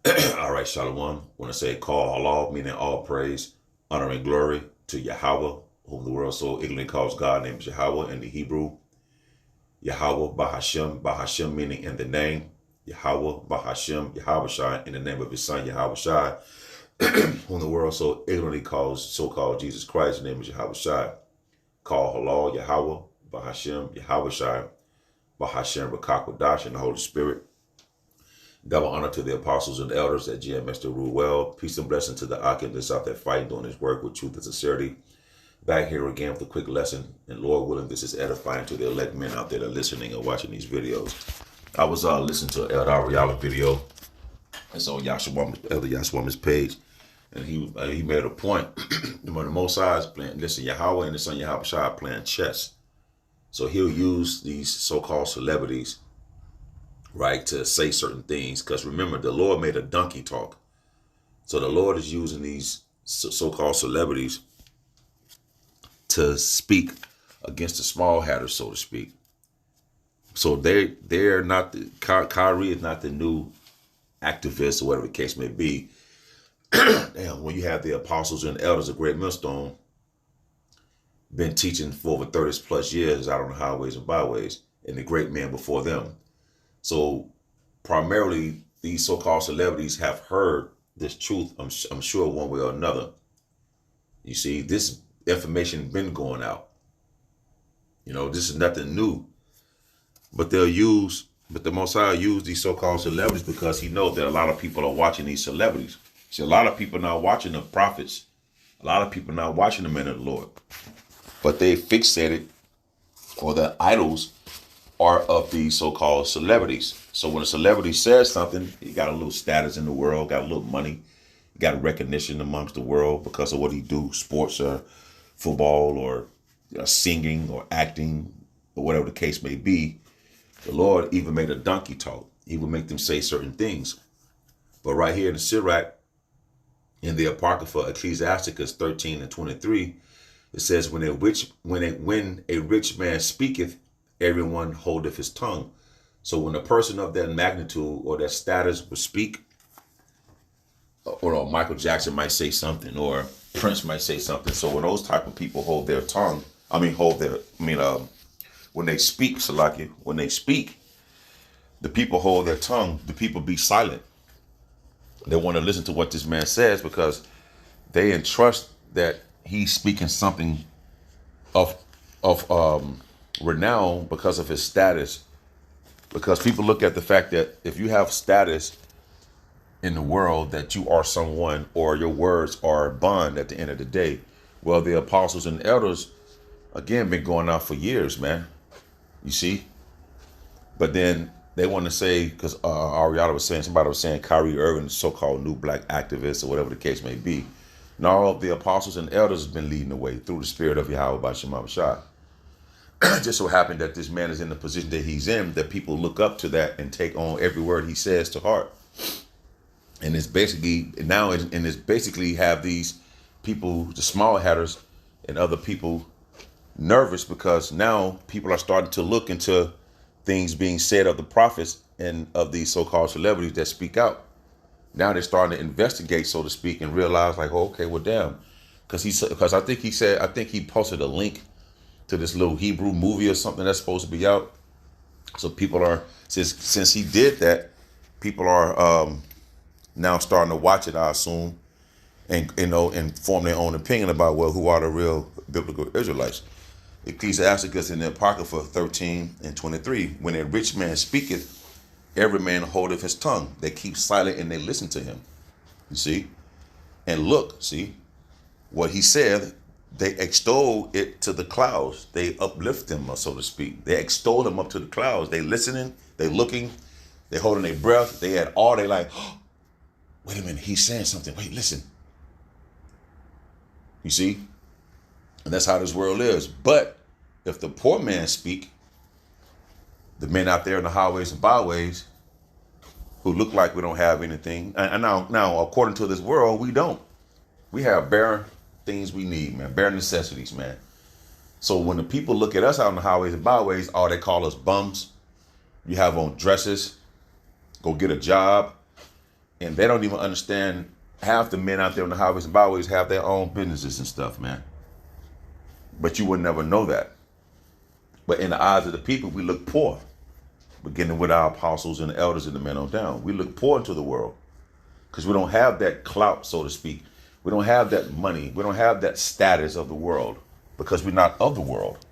All right, Shalom. Want to say call Allah, meaning all praise, honor, and glory to Yahweh, whom the world so ignorantly calls God, named Yahweh in the Hebrew. Yahweh Bahashem, Bahashem meaning in the name. Yahweh Bahashem, Yahweh Shai, in the name of his son, Yahweh Shai, whom the world so ignorantly calls so-called Jesus Christ, his name is Yahweh Shai. Call Allah, Yahweh, Bahashem, Yahweh Shai, Bahashem, Rakakwadash, and the Holy Spirit. Double honor to the apostles and elders at GMS to rule well. Peace and blessing to the occupants out there fighting, doing his work with truth and sincerity. Back here again with a quick lesson. And Lord willing, this is edifying to the elect men out there that are listening and watching these videos. I was listening to El Ariala video. It's on Elder Yashwami's page. And he made a point. When the Most High is playing, listen, Yahweh and the son Yahweh Shai are playing chess. So he'll use these so-called celebrities, right, to say certain things. Because remember, the Lord made a donkey talk. So the Lord is using these so-called celebrities to speak against the small hatters, so to speak. So they're not Kyrie is not the new activist or whatever the case may be. Damn, when you have the apostles and elders of Great Millstone been teaching for over 30 plus years out on the highways and byways, and the great men before them. So primarily these so-called celebrities have heard this truth, I'm sure, one way or another. You see, this information been going out. You know, this is nothing new. But the Most High use these so-called celebrities because he knows that a lot of people are watching these celebrities. See, a lot of people not watching the prophets. A lot of people not watching the men of the Lord. But they fixated, or the idols are of these so-called celebrities. So when a celebrity says something, he got a little status in the world, got a little money, got recognition amongst the world because of what he do, sports or football or singing or acting or whatever the case may be. The Lord even made a donkey talk. He would make them say certain things. But right here in the Sirach, in the Apocrypha Ecclesiasticus 13 and 23, it says, when a rich man speaketh, everyone holdeth his tongue. So when a person of that magnitude or that status would speak, or Michael Jackson might say something, or Prince might say something. So when those type of people hold their tongue, when they speak, Salaki, when they speak, the people hold their tongue, the people be silent. They want to listen to what this man says because they entrust that he's speaking something of renown because of his status. Because people look at the fact that if you have status in the world, that you are someone, or your words are a bond at the end of the day. Well, the apostles and elders, again, been going out for years, man. You see? But then they want to say, because Ariana was saying, somebody was saying Kyrie Irving, so-called new black activist or whatever the case may be. And all of the apostles and elders have been leading the way through the spirit of Yahweh by Shema Shai. Just so happened that this man is in the position that he's in, that people look up to that and take on every word he says to heart. And it's basically have these people, the small hatters and other people, nervous because now people are starting to look into things being said of the prophets and of these so-called celebrities that speak out. Now they're starting to investigate, so to speak, and realize like, oh, okay, well, damn, because I think he posted a link to this little Hebrew movie or something that's supposed to be out. So people are, since he did that, people are now starting to watch it, I assume, and and form their own opinion about, well, who are the real biblical Israelites. Ecclesiasticus in the Apocrypha 13 and 23, when a rich man speaketh, every man holdeth his tongue. They keep silent and they listen to him. You see? And look, see, what he said, they extol it to the clouds. They uplift him, so to speak. They extol him up to the clouds. They listening, they looking, they holding their breath. They had all they like, oh, wait a minute, he's saying something. Wait, listen. You see? And that's how this world is. But if the poor man speak, the men out there in the highways and byways who look like we don't have anything, and now according to this world, we don't. We have bare things we need, man, bare necessities, man. So when the people look at us out on the highways and byways, oh, they call us bums. You have on dresses, go get a job, And they don't even understand. Half the men out there on the highways and byways have their own businesses and stuff, man. But you would never know that. But in the eyes of the people, we look poor. Beginning with our apostles and the elders and the men on down. We look poor into the world because we don't have that clout, so to speak. We don't have that money. We don't have that status of the world because we're not of the world.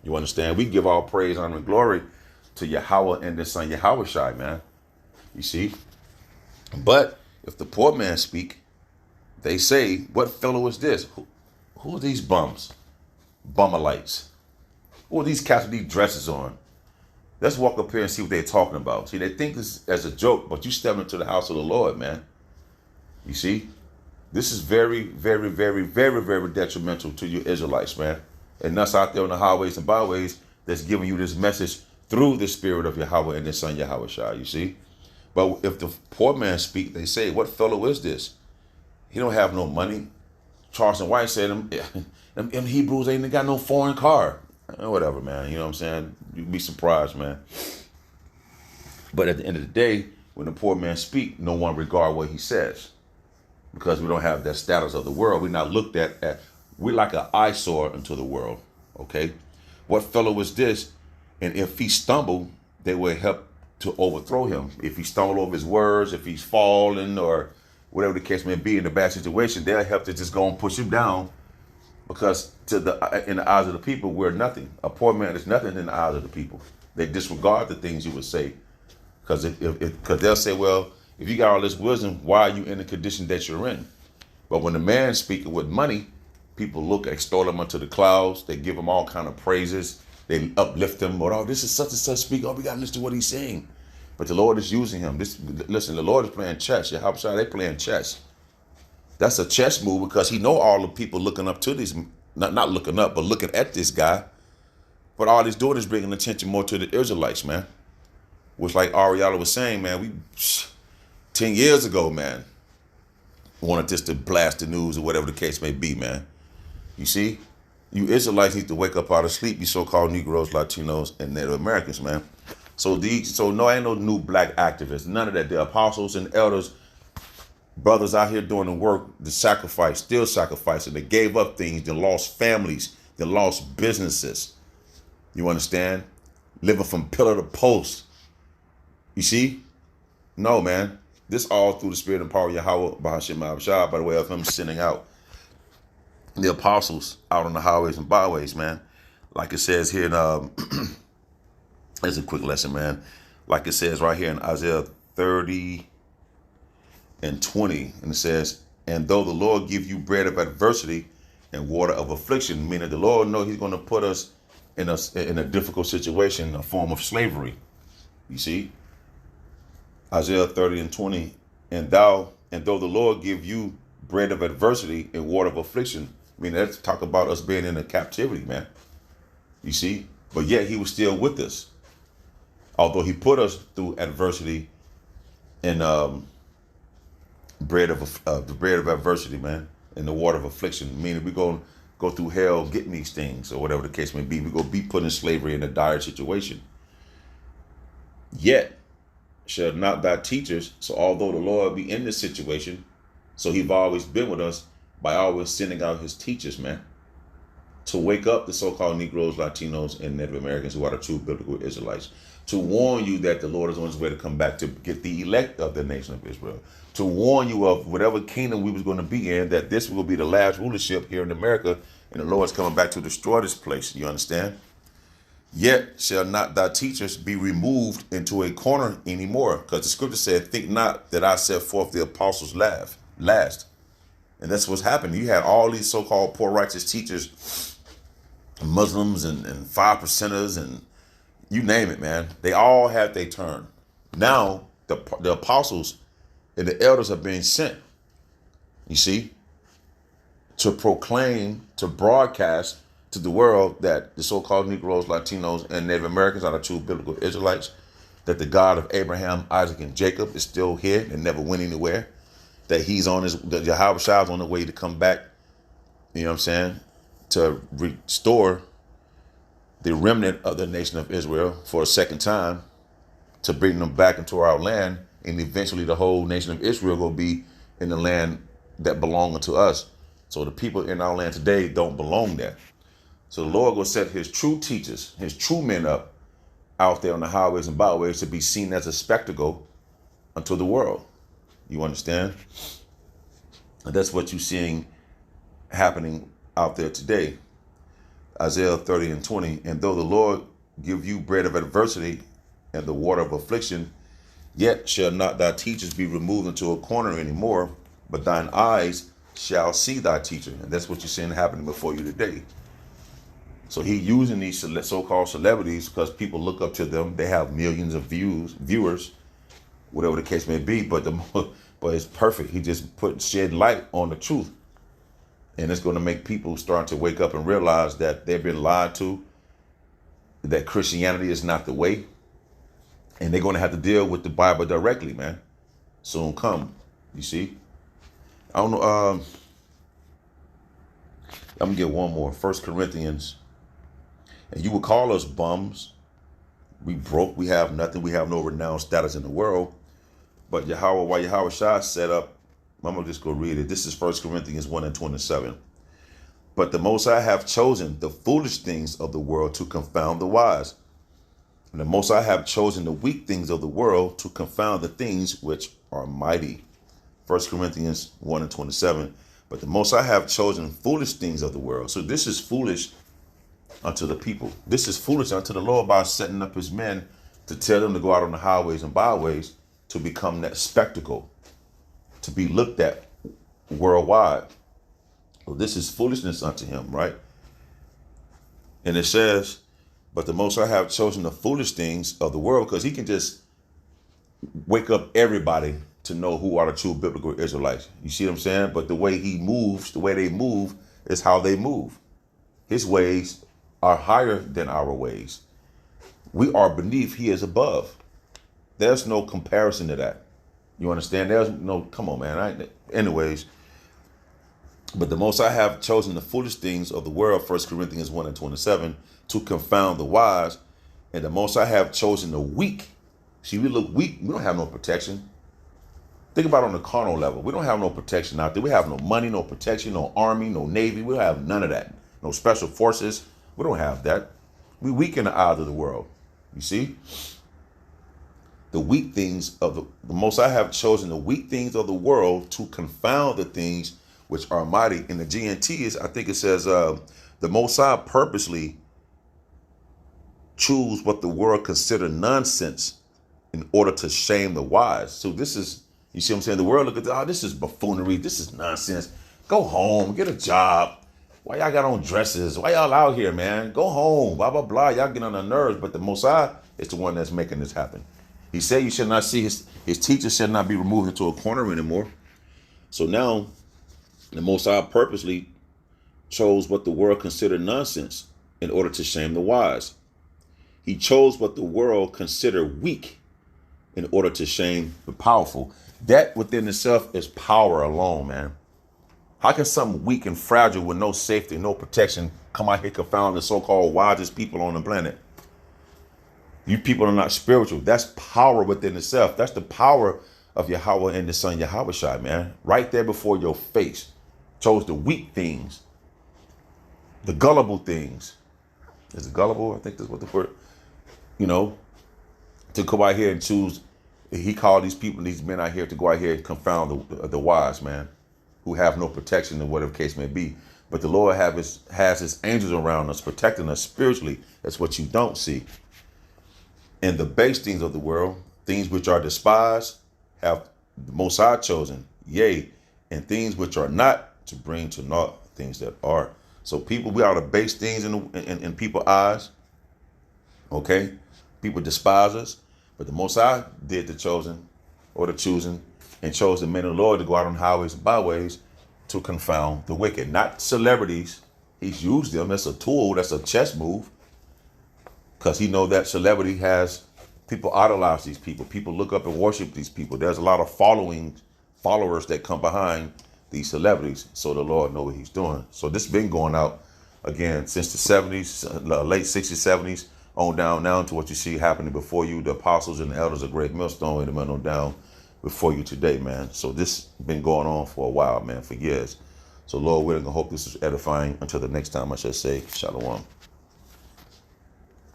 You understand? We give all praise, honor, and glory to Yahweh and the Son Yahweh Shai, man. You see? But if the poor man speak, they say, what fellow is this? Who are these bums? Bumalites. Who are these cats with these dresses on? Let's walk up here and see what they're talking about. See, they think this as a joke, but you step into the house of the Lord, man. You see? This is very, very, very, very, very detrimental to you Israelites, man. And us out there on the highways and byways that's giving you this message through the spirit of Yahweh and his son Yahweh Shai, you see? But if the poor man speak, they say, what fellow is this? He don't have no money. Charleston White said, them Hebrews ain't got no foreign car. Whatever, man. You know what I'm saying? You'd be surprised, man. But at the end of the day, when the poor man speak, no one regard what he says. Because we don't have that status of the world. We're not looked at we're like an eyesore into the world. Okay? What fellow is this? And if he stumble, they will help to overthrow him. If he stumble over his words, if he's falling or whatever the case may be in a bad situation, they'll help to just go and push him down. Because in the eyes of the people, we're nothing. A poor man is nothing in the eyes of the people. They disregard the things you would say. Because they'll say, well, if you got all this wisdom, why are you in the condition that you're in? But when the man speaking with money, people look, extol him unto the clouds. They give him all kind of praises. They uplift him. Oh, this is such and such speaker. Oh, we got to listen to what he's saying. But the Lord is using him. Listen, the Lord is playing chess. They playing chess. That's a chess move because he know all the people looking up to this, not looking up, but looking at this guy. But all he's doing is bringing attention more to the Israelites, man. Which, like Ariella was saying, man, we 10 years ago, man, wanted this to blast the news or whatever the case may be, man. You see? You Israelites need to wake up out of sleep, you so-called Negroes, Latinos, and Native Americans, man. So no, ain't no new black activists. None of that. The apostles and elders, brothers out here doing the work, the sacrifice, still sacrificing. They gave up things. They lost families. They lost businesses. You understand? Living from pillar to post. You see? No, man. This all through the spirit and power of Yahweh, Bahashim Abishah, by the way of him sending out the apostles out on the highways and byways, man. Like it says here in, there's a quick lesson, man. Like it says right here in Isaiah 30 and 20, and it says, and though the Lord give you bread of adversity and water of affliction, meaning the Lord know he's going to put us in a difficult situation, a form of slavery. You see? Isaiah 30 and 20, and though the Lord give you bread of adversity and water of affliction, I mean, that's talk about us being in a captivity, man. You see? But yet he was still with us. Although he put us through adversity and the bread of adversity, man, and the water of affliction, meaning we're going to go through hell getting these things or whatever the case may be. We're going to be put in slavery in a dire situation. Yet shall not thy teachers, so although the Lord be in this situation, so he's always been with us by always sending out his teachers, man, to wake up the so-called Negroes, Latinos, and Native Americans who are the true biblical Israelites, to warn you that the Lord is on his way to come back to get the elect of the nation of Israel, to warn you of whatever kingdom we was going to be in, that this will be the last rulership here in America, and the Lord's coming back to destroy this place. You understand? Yet shall not thy teachers be removed into a corner anymore, because the scripture said, think not that I set forth the apostles last. And that's what's happening. You had all these so-called poor righteous teachers, Muslims and 5%ers and you name it, man. They all had their turn. Now the apostles and the elders are being sent, you see, to proclaim, to broadcast to the world that the so-called Negroes, Latinos, and Native Americans are the true biblical Israelites, that the God of Abraham, Isaac, and Jacob is still here and never went anywhere, that that Yahweh Shai is on the way to come back, you know what I'm saying, to restore the remnant of the nation of Israel for a second time, to bring them back into our land and eventually the whole nation of Israel will be in the land that belong unto us. So the people in our land today don't belong there. So the Lord will set his true teachers, his true men up out there on the highways and byways to be seen as a spectacle unto the world. You understand? And that's what you're seeing happening out there today. Isaiah 30:20, and though the Lord give you bread of adversity and the water of affliction, yet shall not thy teachers be removed into a corner anymore, but thine eyes shall see thy teacher. And that's what you're seeing happening before you today. So he using these so-called celebrities because people look up to them. They have millions of viewers, whatever the case may be. But it's perfect. He just shed light on the truth, and it's going to make people start to wake up and realize that they've been lied to, that Christianity is not the way, and they're going to have to deal with the Bible directly, man. Soon come, you see. I don't know. I'm gonna get one more. 1 Corinthians. And you would call us bums. We broke. We have nothing. We have no renowned status in the world. But Yahweh Shai set up. I'm gonna just go read it. This is 1 Corinthians 1:27. But the Most High have chosen the foolish things of the world to confound the wise. And the Most High have chosen the weak things of the world to confound the things which are mighty. 1 Corinthians 1:27. But the Most High have chosen foolish things of the world. So this is foolish unto the people. This is foolish unto the Lord by setting up his men to tell them to go out on the highways and byways to become that spectacle, to be looked at worldwide. So this is foolishness unto him, right? And it says, but the Most High have chosen the foolish things of the world, because he can just wake up everybody to know who are the true biblical Israelites. You see what I'm saying? But the way he moves, the way they move is how they move. His ways are higher than our ways. We are beneath, he is above. There's no comparison to that. You understand? There's no, come on, man. Anyways, but the Most High have chosen the foolish things of the world, 1 Corinthians 1:27, to confound the wise. And the Most High have chosen the weak. See, we look weak. We don't have no protection. Think about it on the carnal level. We don't have no protection out there. We have no money, no protection, no army, no navy. We don't have none of that. No special forces. We don't have that. We weak in the eyes of the world. You see? The weak things of the Most High have chosen the weak things of the world to confound the things which are mighty. In the GNT, I think it says, the Most High purposely choose what the world consider nonsense in order to shame the wise. So this is, you see what I'm saying? The world look at, this is buffoonery. This is nonsense. Go home, get a job. Why y'all got on dresses? Why y'all out here, man? Go home, blah, blah, blah. Y'all get on their nerves. But the Most High is the one that's making this happen. He said you should not see his teachers should not be removed into a corner anymore. So now the Most High purposely chose what the world considered nonsense in order to shame the wise. He chose what the world considered weak in order to shame the powerful. That within itself is power alone, man. How can something weak and fragile with no safety, no protection come out here confound the so-called wisest people on the planet? You people are not spiritual. That's power within itself. That's the power of Yahweh and the Son Yahweh Shai, man. Right there before your face. Chose the weak things. The gullible things. Is it gullible? I think that's what the word, to go out here and choose. He called these people, these men out here to go out here and confound the wise, man, who have no protection in whatever case may be. But the Lord has his angels around us, protecting us spiritually. That's what you don't see. And the base things of the world, things which are despised, have the Most High chosen, yea, and things which are not, to bring to naught things that are. So people, we are the base things in people's eyes. Okay? People despise us, but the Most High did the chosen, or the choosing, and chose the men of the Lord to go out on highways and byways to confound the wicked. Not celebrities. He's used them. That's a tool. That's a chess move. Because he knows that celebrity has, people idolize these people. People look up and worship these people. There's a lot of followers that come behind these celebrities. So the Lord knows what he's doing. So this has been going out, again, since the 70s, late 60s, 70s, on down now to what you see happening before you. The apostles and the elders of Great Millstone, and on down before you today, man. So this been going on for a while, man, for years. So Lord willing, I hope this is edifying. Until the next time, I shall say, Shalom.